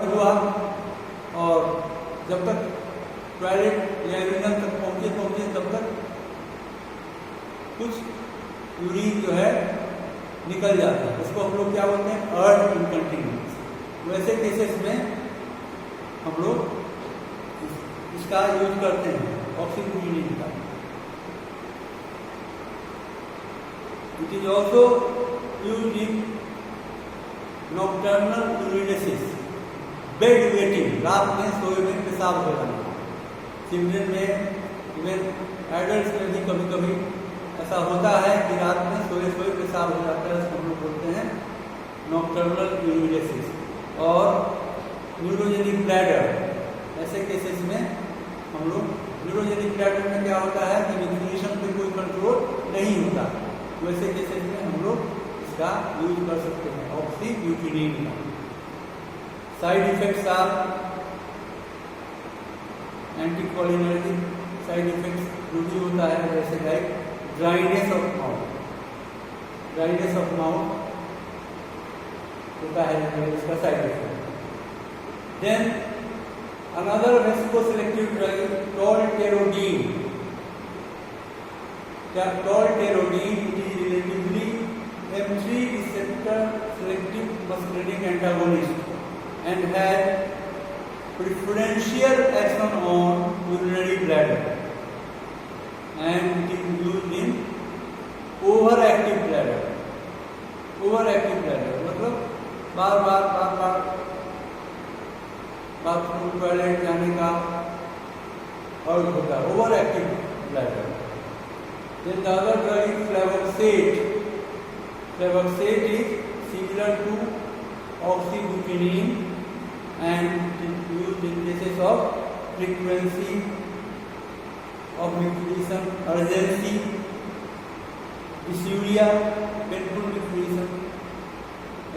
हुआ और जब तक टॉयलेट या यूरिनल तक पहुंचे तब तक कुछ यूरिन जो है निकल जाता है, उसको हम लोग क्या बोलते हैं, अर्ज इनकंटिन्यूस। वैसे केसेस में हम लोग इसका यूज करते हैं ऑक्सीब्यूटिनिन का। It is also use in nocturnal यूरिनेसिस, बेड वेटिंग, रात में सोए में पेशाब हो जाना। चिल्ड्रन में, इवन एडल्ट में भी कभी कभी ऐसा होता है कि रात में सोए पेशाब हो जाता है, उसको हम लोग बोलते हैं नॉक्टर्नल यूरिनेसिस। और न्यूरोजेनिक ब्लैडर, ऐसे केसेस में हम लोग, न्यूरोजेनिक ब्लैडर में क्या होता है कि न्यूट्रिशन पे कोई कंट्रोल नहीं होता, वैसे केसेस में हम लोग इसका यूज कर सकते हैं ऑक्सीब्यूटिनिन का। Side effects are anticholinergic side effects जो भी होता है, जैसे like dryness of mouth, dryness of mouth होता है इसका side effect. Then another vesicoselective drug is tolterodine. Tolterodine it is relatively M3 receptor selective muscarinic antagonist and has preferential action on urinary bladder, and it is used in overactive bladder। overactive bladder मतलब बार बार bathroom toilet जाने का और होता है overactive bladder। Then the other drug is flavoxate। Flavoxate is similar to oxybutynin and is used in cases of frequency of nutrition, urgency, dysuria, painful nutrition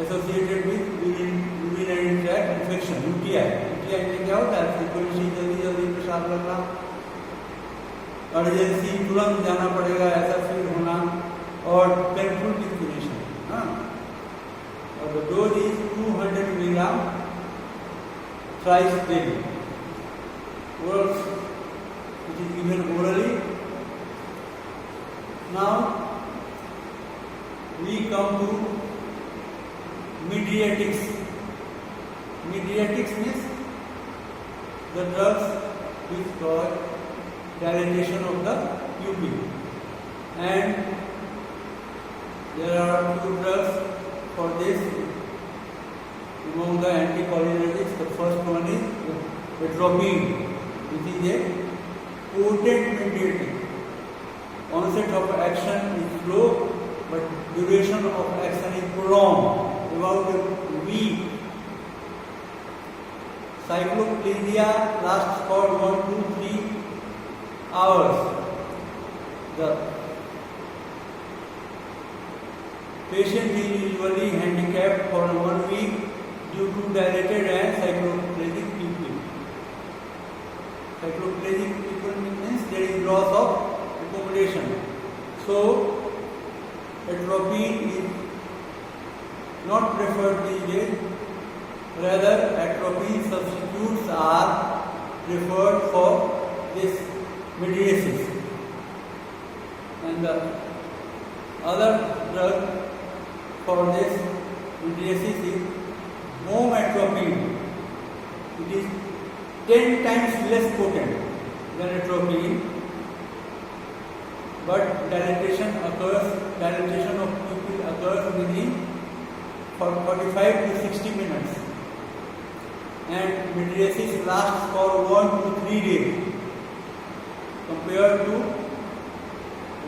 associated with urinary tract infection, UTI। UTI में क्या होता है, frequency, जल्दी पेशाब लगना, urgency, तुरंत जाना पड़ेगा ऐसा फील होना, और पेनफुल डिस्क्रिमिनेशन। और the dose is 200 milligram thrice daily. It is given orally. Now we come to mydriatics. Mydriatics means the drugs which cause dilatation of the pupil, and there are two drugs for this among the anticholinergics. The first one is atropine, which is a potent mediatic. Onset of action is slow, but duration of action is prolonged, about a week. Cycloplegia lasts for 1 to 3 hours. The patient is usually handicapped for 1 week due to dilated and cycloplegic pupil. Cycloplegic pupil means there is loss of accommodation. So atropine is not preferred these days. Rather, atropine substitutes are preferred for this mydriasis. And the other drug for this mydriasis is mometropine. It is 10 times less potent than atropine, but dilatation of pupil occurs within 45 to 60 minutes, and mydriasis lasts for 1 to 3 days. Compared to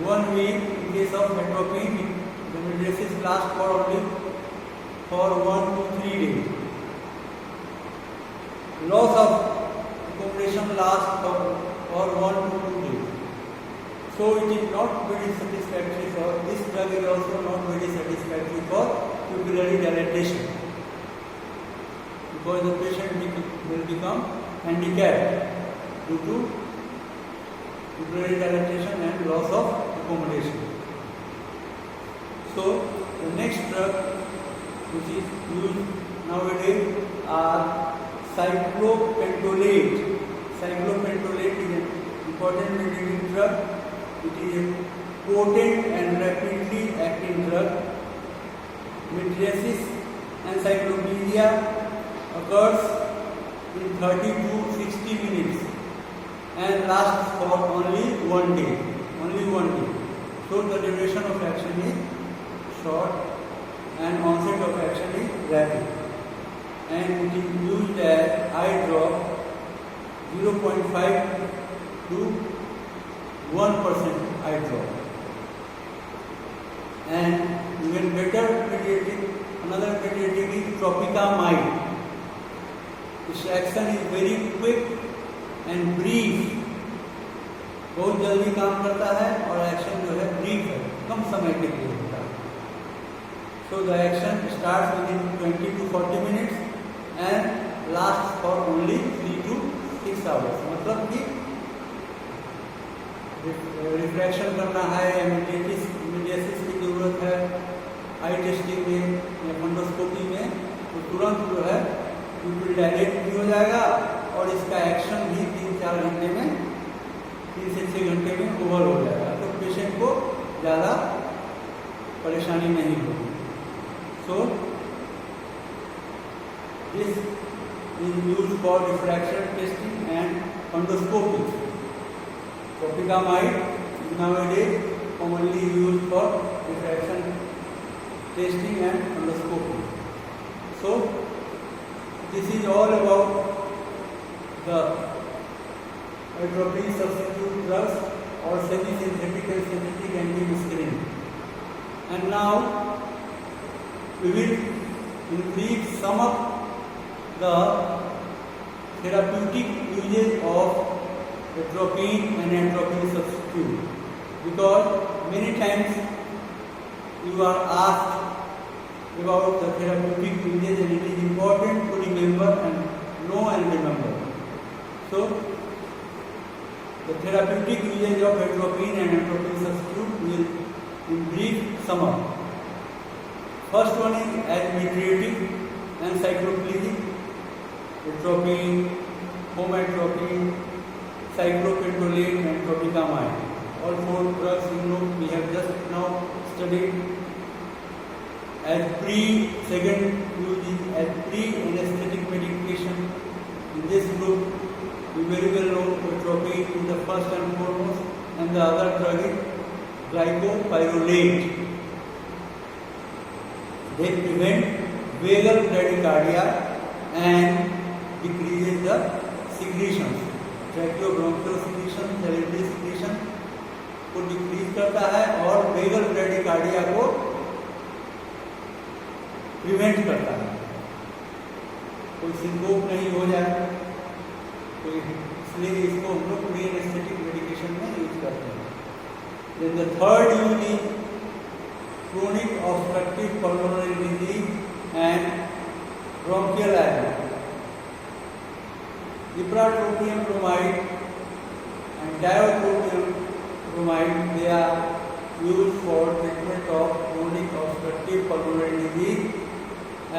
1 week in case of atropine, the mydriasis lasts for only 1 to 3 days. Loss of accommodation lasts for 1 to 2 days. So it is not very satisfactory for this drug is also not very satisfactory for pupillary dilatation, because the patient will become handicapped due to pupillary dilatation and loss of accommodation. So the next drug which is used nowadays are cyclopentolate. Cyclopentolate is an important medicating drug. It is a potent and rapidly acting drug. Mydriasis encyclopedia occurs in 30 to 60 minutes and lasts for only 1 day. Only 1 day. So the duration of action is short and onset of action is rapid. And it is used as eye drop 0.5 to 1% eye drop. And even better pediatric, another pediatric is tropicamide. Its action is very quick and brief. बहुत जल्दी काम करता है और action जो है brief है, कम समय के लिए होता है. So the action starts within 20 to 40 minutes and lasts for only 3 to 6 hours. मतलब कि रिफ्रैक्शन करना है या मीडियासिस की जरूरत है आई टेस्टिंग में या फंडोस्कोपी में, तो तुरंत जो है प्यूपिल डायलेट भी हो जाएगा और इसका एक्शन भी 3-4 घंटे में, 3 से 6 घंटे में ओवर हो जाएगा. तो पेशेंट को ज़्यादा परेशानी नहीं होगी. So this is used for refraction testing and fundoscopy. Tropicamide is nowadays commonly used for diffraction testing and endoscopy. So this is all about the atropine substitute drugs or semi-synthetic and synthetic antimuscarine. And now we will in brief sum up the therapeutic uses of atropine and atropine substitute, because many times you are asked about the therapeutic uses and it is important to remember and know and remember. So the therapeutic uses of atropine and atropine substitute will in brief sum up. First one is as mydriatic and cycloplegic, atropine, homatropine, cyclopentolate and tropicamide. All 4 drugs we have just now studied. As second use is as pre-anesthetic medication. In this group, we very well know atropine is the first and foremost, and the other drug is glycopyrrolate. They prevent vagal bradycardia and decreases the secretions. Tracheobronchial secretion, salivary secretion को decrease करता है और vagal bradycardia को prevent करता है, कोई syncope नहीं हो जाए, तो इसलिए इसको हम लोग प्री एनेस्थेटिक मेडिकेशन में यूज करते हैं. Then the third use is chronic obstructive pulmonary disease and bronchial asthma. Ipratropium bromide and tiotropium bromide, they are used for treatment of chronic obstructive pulmonary disease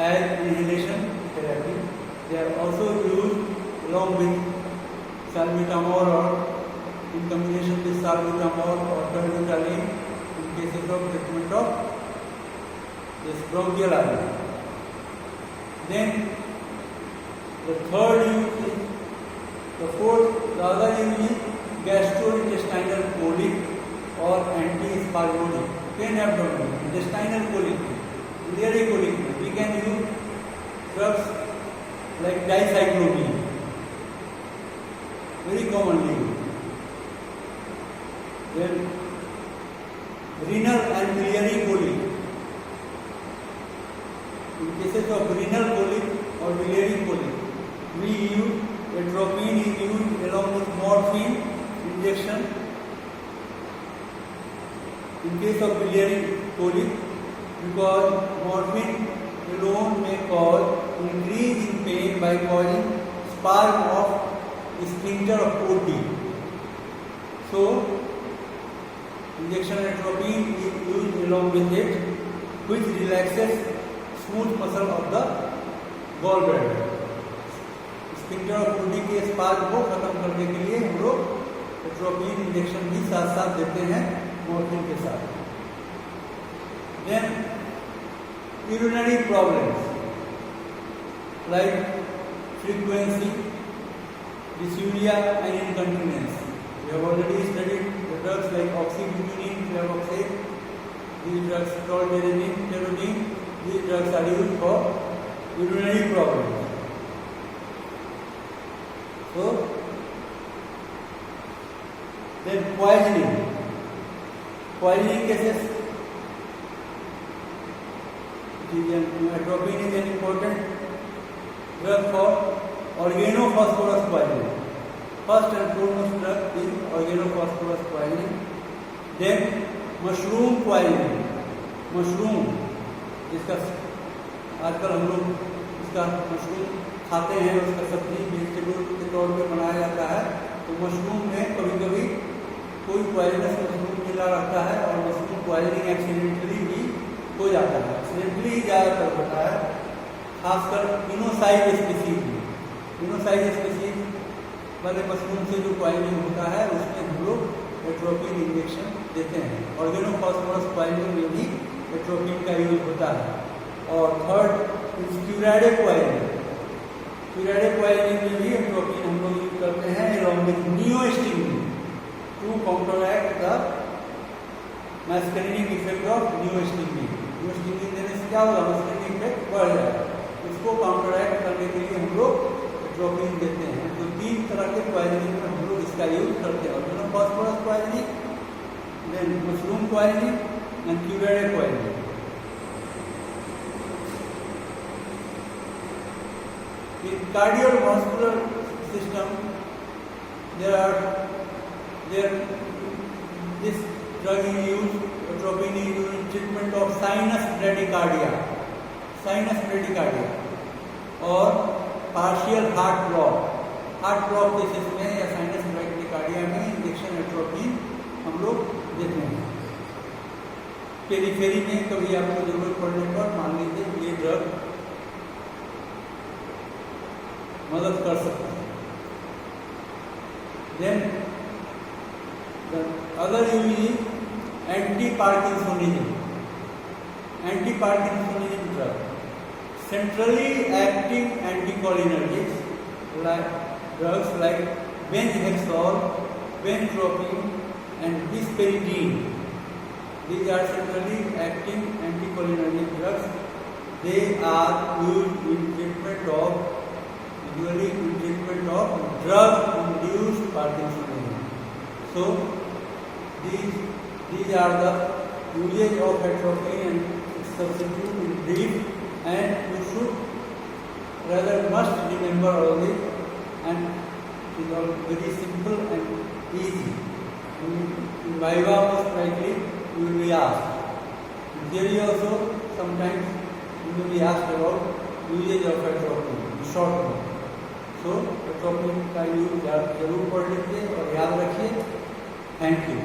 as inhalation therapy. They are also used along with salbutamol or in combination with salbutamol or tolbutalin in cases of treatment of this bronchial asthma. Then the third use is the other use is gastrointestinal colic or antispasmodic, pain abdomen, intestinal colic, biliary colic. We can use drugs like dicyclomine, very commonly used. Then renal and biliary colic. In cases of renal colic or biliary colic, we use atropine is used along with morphine injection. In case of biliary colic, because morphine alone may cause increase in pain by causing spasm of sphincter of OD. So injection atropine is used along with it, which relaxes smooth muscle of the gallbladder. Sphincter of ब्रूडी के spasm को खत्म करने के लिए हम लोग atropine injection भी साथ साथ देते हैं मॉर्फिन के साथ। Then urinary problems like frequency, dysuria and incontinence. We have already studied the drugs like oxybutynin, flavoxate, these drugs troldonidine, toluene, these drugs are used for urinary problems. So, then poisoning. Poisoning cases, atropine is an important drug for organophosphorus poisoning. First and foremost drug is organophosphorus poisoning. Then mushroom poisoning. Mushroom, जिसका आजकल हम लोग इसका mushroom खाते हैं, उसका सब्जी vegetable के तौर पे बनाया जाता है। तो मशरूम में कभी कभी कोई पॉइजनस मशरूम मिला रहता है और मशरूम पॉइजनिंग एक्सीडेंटली भी हो जाता है। एक्सीडेंटली ज़्यादातर होता है, खासकर इनोसाइड स्पीसीज में। इनोसाइड स्पीसीज वाले मशरूम से जो पॉइजनिंग होता है उसमें हम लोग एट्रोपिन इंजेक्शन देते हैं। ऑर्गेनोफॉस्फोरस पॉइजनिंग में भी एट्रोपिन का यूज होता है। और third curare poisoning. Curare poisoning में भी एट्रोपिन हम लोग यूज करते हैं along with neostigmine to counteract the muscarinic effect of neostigmine. Neostigmine देने से क्या होगा? मैस्करिनिक इफेक्ट बढ़ जाएगा। इसको काउंटरएक्ट करने के लिए हम लोग एट्रोपिन देते हैं। तो 3 तरह के पॉइजनिंग में हम लोग इसका यूज करते हैं। Organophosphorus poisoning, then mushroom poisoning and curare poisoning. In cardiovascular system, this drug is used, atropine is used in treatment of sinus bradycardia, और partial heart block केसेस में या साइनस ब्रैडीकार्डिया में इंजेक्शन एट्रोपिन हम लोग देते हैं। Periphery में कभी आपको जरूरत पड़ने पर मान लीजिए ये ड्रग मदद कर सकता है। Then other use is anti parkinsonism drug. Centrally active anticholinergics drugs like benhexol, bentropine and bisperidine. These are centrally acting anticholinergic drugs. They are used in treatment of drug-induced Parkinsonism. So these are the usage of atropine and its substitute in brief, and you should rather must remember all this, and it is all very simple and easy. In Viva most likely you will be asked. In theory also sometimes you will be asked about usage of atropine in short note. So atropine का use जरूर पढ़ लीजिए और याद रखिए। Thank you.